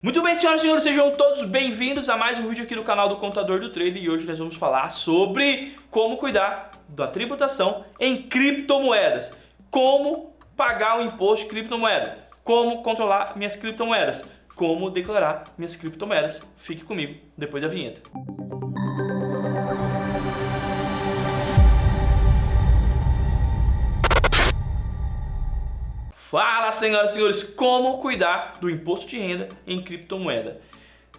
Muito bem, senhoras e senhores, sejam todos bem-vindos a mais um vídeo aqui do canal do Contador do Trader. E hoje nós vamos falar sobre como cuidar da tributação em criptomoedas, como pagar o imposto de criptomoeda, como controlar minhas criptomoedas, como declarar minhas criptomoedas. Fique comigo depois da vinheta. Fala, senhoras e senhores, como cuidar do imposto de renda em criptomoeda.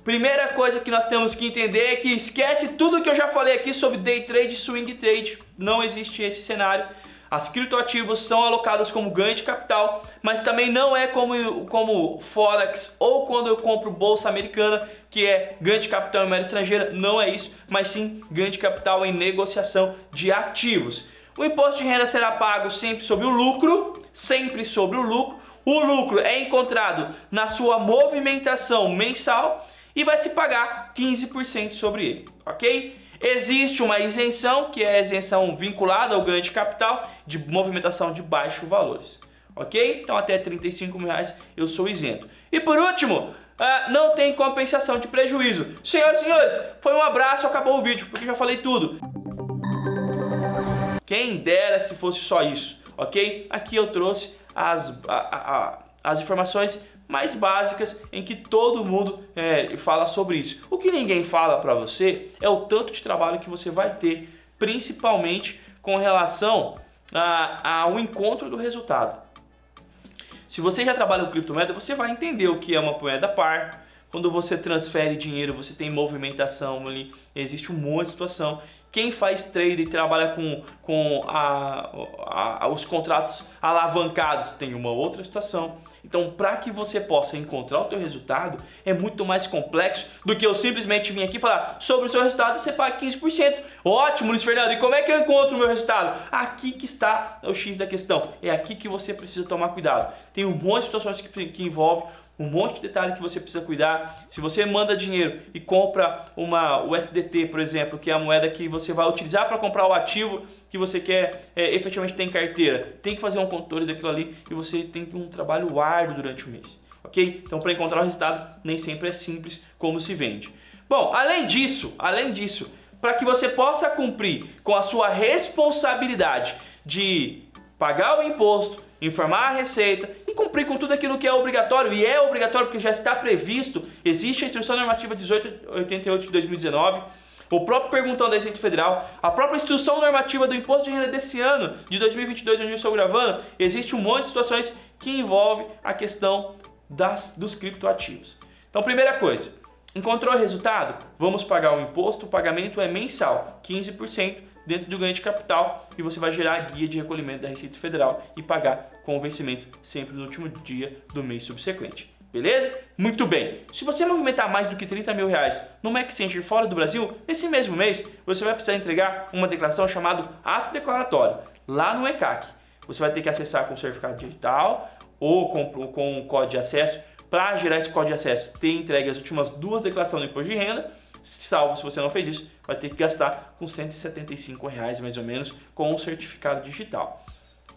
Primeira coisa que nós temos que entender é que esquece tudo que eu já falei aqui sobre day trade e swing trade. Não existe esse cenário. As criptoativos são alocadas como ganho de capital, mas também não é como Forex ou quando eu compro bolsa americana, que é ganho de capital em moeda estrangeira. Não é isso, mas sim ganho de capital em negociação de ativos. O imposto de renda será pago sempre sobre o lucro, O lucro é encontrado na sua movimentação mensal e vai se pagar 15% sobre ele, ok? Existe uma isenção, que é a isenção vinculada ao ganho de capital de movimentação de baixos valores, ok? Então até R$35 eu sou isento. E por último, não tem compensação de prejuízo. Senhoras e senhores, foi um abraço, acabou o vídeo, porque já falei tudo. Quem dera se fosse só isso, ok? Aqui eu trouxe as informações mais básicas em que todo mundo fala sobre isso. O que ninguém fala para você é o tanto de trabalho que você vai ter, principalmente com relação ao encontro do resultado. Se você já trabalha com criptomoeda, você vai entender o que é uma moeda par. Quando você transfere dinheiro, você tem movimentação ali, existe um monte de situação. Quem faz trade e trabalha com os contratos alavancados tem uma outra situação. Então, para que você possa encontrar o teu resultado, é muito mais complexo do que eu simplesmente vir aqui falar sobre o seu resultado e você paga 15%. Ótimo, Luiz Fernando, e como é que eu encontro o meu resultado? Aqui que está o X da questão. É aqui que você precisa tomar cuidado. Tem um monte de situações que envolvem um monte de detalhe que você precisa cuidar. Se você manda dinheiro e compra uma USDT, por exemplo, que é a moeda que você vai utilizar para comprar o ativo que você quer efetivamente ter em carteira, tem que fazer um controle daquilo ali e você tem um trabalho árduo durante o mês, ok? Então, para encontrar o resultado, nem sempre é simples como se vende. Bom, além disso, para que você possa cumprir com a sua responsabilidade de pagar o imposto, informar a Receita e cumprir com tudo aquilo que é obrigatório, e é obrigatório porque já está previsto, existe a Instrução Normativa 1888 de 2019, o próprio perguntão da Receita Federal, a própria Instrução Normativa do Imposto de Renda desse ano, de 2022, onde eu estou gravando, existe um monte de situações que envolve a questão dos criptoativos. Então, primeira coisa, encontrou o resultado? Vamos pagar o imposto, o pagamento é mensal, 15%, dentro do ganho de capital, e você vai gerar a guia de recolhimento da Receita Federal e pagar com o vencimento sempre no último dia do mês subsequente. Beleza? Muito bem. Se você movimentar mais do que R$30 mil no Exchange fora do Brasil, nesse mesmo mês, você vai precisar entregar uma declaração chamada ato declaratório, lá no ECAC. Você vai ter que acessar com o certificado digital ou com o código de acesso. Para gerar esse código de acesso, ter entregue as últimas 2 declarações do imposto de renda. Salvo se você não fez isso, vai ter que gastar com R$175 mais ou menos com um certificado digital.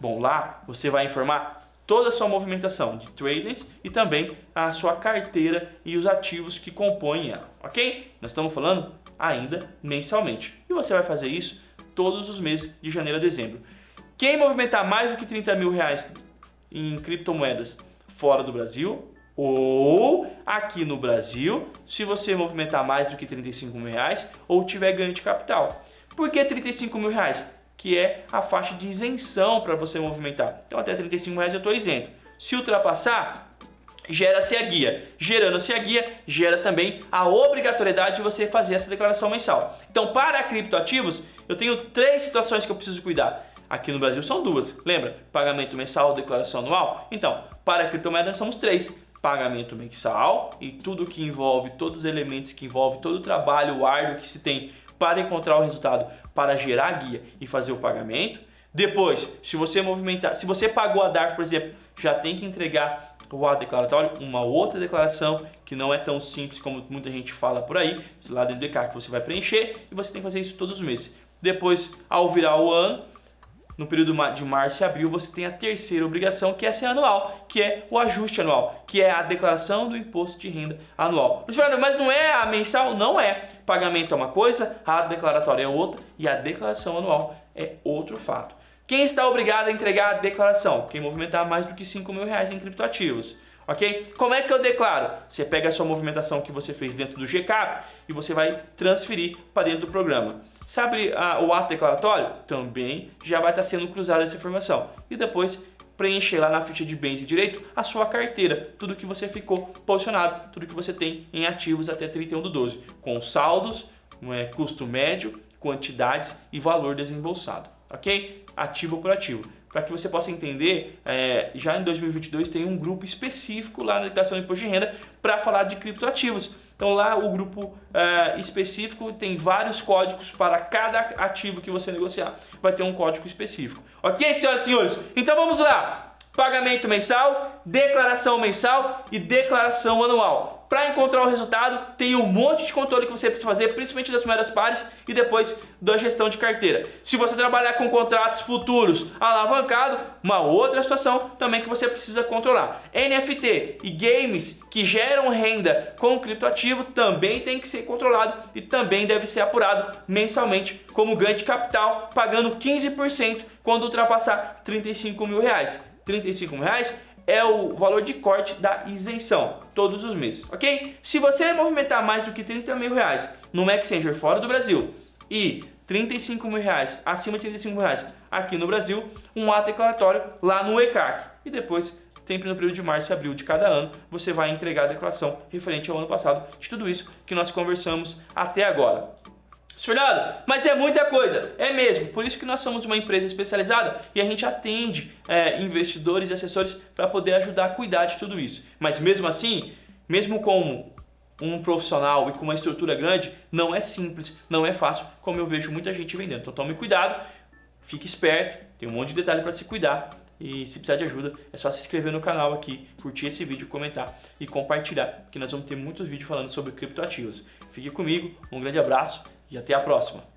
Bom, lá você vai informar toda a sua movimentação de tradings e também a sua carteira e os ativos que compõem ela, ok? Nós estamos falando ainda mensalmente. E você vai fazer isso todos os meses de janeiro a dezembro. Quem movimentar mais do que R$30 mil em criptomoedas fora do Brasil, ou aqui no Brasil, se você movimentar mais do que R$35 mil ou tiver ganho de capital. Por que R$35 mil? Que é a faixa de isenção para você movimentar. Então até R$35 mil eu estou isento. Se ultrapassar, gera-se a guia. Gerando-se a guia, gera também a obrigatoriedade de você fazer essa declaração mensal. Então, para criptoativos, eu tenho 3 situações que eu preciso cuidar. Aqui no Brasil são 2. Lembra? Pagamento mensal, declaração anual? Então, para criptomoedas somos 3. Pagamento mensal e tudo que envolve, todos os elementos que envolve, todo o trabalho árduo que se tem para encontrar o resultado, para gerar a guia e fazer o pagamento. Depois, se você pagou a DARF, por exemplo, já tem que entregar o ato declaratório, uma outra declaração que não é tão simples como muita gente fala por aí, lá dentro do ECAC você vai preencher e você tem que fazer isso todos os meses. Depois, ao virar o ano, no período de março e abril, você tem a terceira obrigação, que é essa anual, que é o ajuste anual, que é a declaração do imposto de renda anual. Mas não é a mensal? Não é. Pagamento é uma coisa, a declaratória é outra e a declaração anual é outro fato. Quem está obrigado a entregar a declaração? Quem movimentar mais do que R$5.000 em criptoativos. Ok? Como é que eu declaro? Você pega a sua movimentação que você fez dentro do GCAP e você vai transferir para dentro do programa. Sabe o ato declaratório? Também já vai estar sendo cruzada essa informação. E depois preencher lá na ficha de bens e direito a sua carteira, tudo que você ficou posicionado, tudo que você tem em ativos até 31/12, com saldos, custo médio, quantidades e valor desembolsado. Ok? Ativo por ativo. Para que você possa entender, já em 2022 tem um grupo específico lá na declaração do imposto de renda para falar de criptoativos. Então lá o grupo específico tem vários códigos para cada ativo que você negociar. Vai ter um código específico. Ok, senhoras e senhores? Então vamos lá. Pagamento mensal, declaração mensal e declaração anual. Para encontrar o resultado, tem um monte de controle que você precisa fazer, principalmente das moedas pares e depois da gestão de carteira. Se você trabalhar com contratos futuros alavancado, uma outra situação também que você precisa controlar. NFT e games que geram renda com criptoativo também tem que ser controlado e também deve ser apurado mensalmente como ganho de capital, pagando 15% quando ultrapassar R$35.000. R$35.000 é o valor de corte da isenção, todos os meses, ok? Se você movimentar mais do que R$30.000 numa exchanger fora do Brasil e R$35.000 acima de R$35.000 aqui no Brasil, um ato declaratório lá no ECAC. E depois, sempre no período de março e abril de cada ano, você vai entregar a declaração referente ao ano passado de tudo isso que nós conversamos até agora. Fernando, mas é muita coisa, é mesmo, por isso que nós somos uma empresa especializada e a gente atende investidores e assessores para poder ajudar a cuidar de tudo isso. Mas mesmo assim, mesmo como um profissional e com uma estrutura grande, não é simples, não é fácil, como eu vejo muita gente vendendo. Então tome cuidado, fique esperto, tem um monte de detalhe para se cuidar. E se precisar de ajuda, é só se inscrever no canal aqui, curtir esse vídeo, comentar e compartilhar, porque nós vamos ter muitos vídeos falando sobre criptoativos. Fique comigo, um grande abraço e até a próxima!